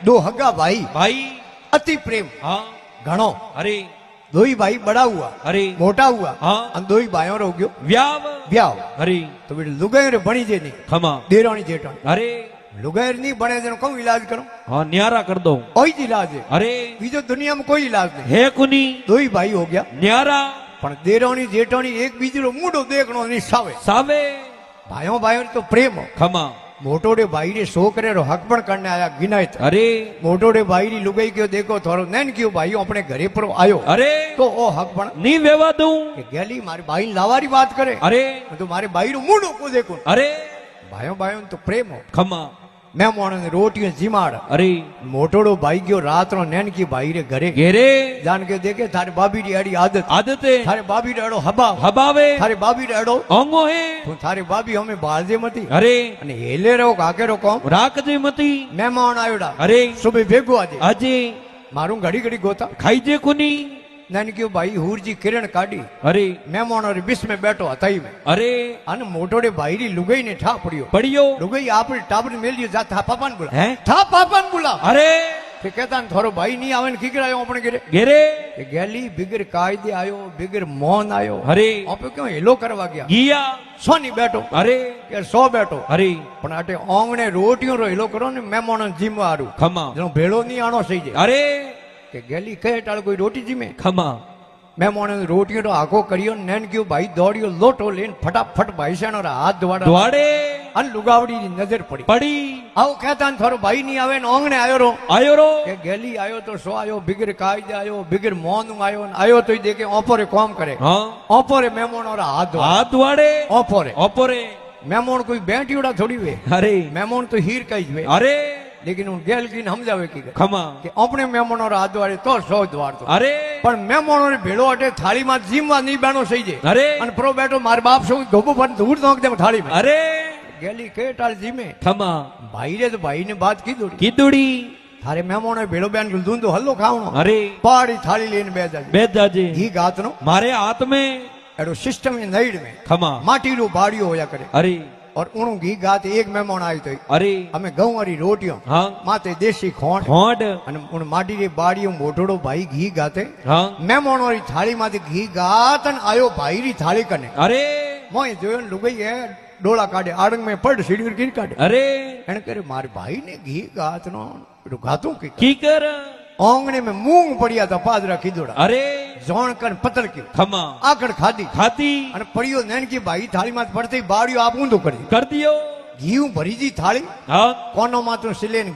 दो हगा भाई भाई अति प्रेम हाँ घणो अरे दो ही भाई बड़ा हुआ अरे मोटा हुआ हाँ और दो ही भाइयों रो गयो व्याव ब्याह अरे तो बेटे लुगाई रे बनी जे नहीं खमा देरानी जेठानी अरे लुगाई नहीं बने जन कहूं इलाज करो हाँ न्यारा कर दो कोई ज इलाज है अरे बीजो दुनिया में कोई इलाज नहीं है कुनी दो ही भाई हो गया न्यारा पण देरानी जेठानी एक बीजो मूडो देखनो नहीं सावे सावे भाइयों भाइयों तो प्रेम हो खमा मोटोड़े भाई रे छोकरे रो हक पण करने आया गिनायत अरे मोटोड़े भाई री लुगाई क्यों देखो थोड़ो नैन क्यों भाई अपने घरे पर आयो अरे तो ओ हक पण नी वेवा दूं કે ગેલી મારી બાઈ લાવારી વાત કરે अरे તો મારી બાઈ નું મૂડું કો દેખો अरे ભાઈઓ ભાઈઓ તો પ્રેમ હો खमा મેં મોણ રોટીઓ જીમાડ अरे મોટોડો ભાઈ ગયો રાત નો નેન કી ભાઈ રે ઘરે घेरे જાન કે દેખે થારી બાબી રી આડી આદત आदते થારી બાબી રે અડો હબા हबावे થારી બાબી રે અડો ओंगो है તો થારી બાબી હમે બાળજે મતી अरे અને હેલે રો કાકેરો કોમ राकजे मती મહેમાન આવ્યોડા अरे સુબે ભેગો આજે अजे મારું ઘડી ઘડી ગોતા खाईजे कुनी નેન કયો ભાઈ હુરજી કિરણ કાઢી अरे મહેમાનો રે બીસ में બેઠો હતાઈ में अरे અને મોટોડે ભાઈ રી લુગાઈ ને ઠા પડ્યો पढ़ियो लुगाई आपने टाबर मेल दियो जा था पापा ने बुला हैं? था पापा ने बुला अरे फिर कहता न थारो भाई नहीं आवे ने खीकर आयो अपने घरे घेरे કે ગેલી બિગર કાયદે આયો બિગર મોન આયો अरे આપે ક્यों હેલો કરવા ગયા गिया સોની બેઠો अरे કે સો બેઠો अरे પણ આટે ઓંગણે રોટીઓ રો હેલો કરો ને મહેમાનો જીમવારું खमा જેનો ભેળો નહીં આણો થઈ જાય अरे કે ગેલી કહે ટાળ કોઈ રોટી જીમે खमा મહેમાનો રોટીઓ રો આખો કર્યો નેન ક્યું ભાઈ દોડ્યો લોટો લઈને ફટાફટ ભાઈ સાનો હાથ ધોવાડા द्वाड़े અને લુગાવડી ની નજર પડી पड़ी આવો કહેતા ને થારો ભાઈ નહીં આવે ને ઓંગણે આયો રો आयो रो કે ગેલી આયો તો સો આયો બિગર કાયદે આયો બિગર મોન આયો ને આયો તો દેખે ઓપોરે કોમ કરે हाँ ઓપોરે મહેમાનો રા હાથ ધોવા हाथ द्वाड़े ઓપોરે ओपरे મહેમાન કોઈ બેટીઓડા થોડી વે अरे મહેમાન તો હીર કઈ જ વે अरे લેકિન હું ગેલ કીને સમજાવે खमा કે આપણે મહેમાનો રા હાથ ધોવાડે તો સો દ્વારતો अरे પણ મહેમાનો ને ભેળો અટે થાળીમાં જીમવા નહીં બેનો થઈ જાય अरे અને પ્રો બેઠો માર બાપ શું ધોબો પર ધૂળ નોખ દે થાળીમાં अरे ગેલી કે ટાળ જીમે खमा ભાઈ રે તો ભાઈ ને બાત કીધું किदुड़ी થારે મહેમાનો ભેળો બેન દૂંધો હલ્લો ખાવણો अरे પાડી થાળી લઈને બે જાય बेद जाजे ઘી ગાતનો मारे हाथ में एडो सिस्टम इन नईड में खमा माटी रो बाड़ियो होया करे अरे और उणो घी गात एक मेहमान आयो तो अरे हमें गऊ वाली रोटियों हाँ माते देसी खोंड होंड અને ઉણ માટી રી બાડીઓ મોટોડો ભાઈ ઘી ગાતે हाँ મહેમાનો રી થાળી માંથી ઘી ગાત અને આયો ભાઈ રી થાળી કને अरे મોય જોયો ને લુગઈ હે ડોળા કાઢે આડંગ में પડ સીડી ગીર કાઢે अरे એને કરે માર ભાઈ ને ઘી ગાત નો એડો ગાતું की की कर ઓંગણે में मूंग પડ્યા તા પાદરા કીધોડા अरे જોણ કન પતર की खमा આકડ ખાધી खाती અને પડ્યો નેન की ભાઈ થાળી માં પડતી બાડીઓ આપ ઊંધું કરી कर दियो ઘી ભરીજી થાળી हाँ કોનો માં તું સિલે ને